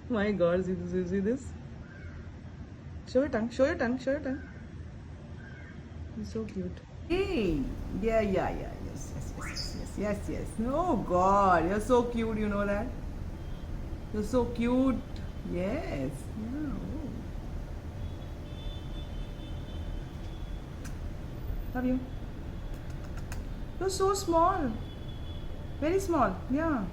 My God, see this? Show your tongue, show your tongue, show your tongue. He's so cute. Hey, yeah. Yes. Oh God, you're so cute. You know that? You're so cute. Yes. Yeah. Oh. Love you. You're so small. Very small. Yeah.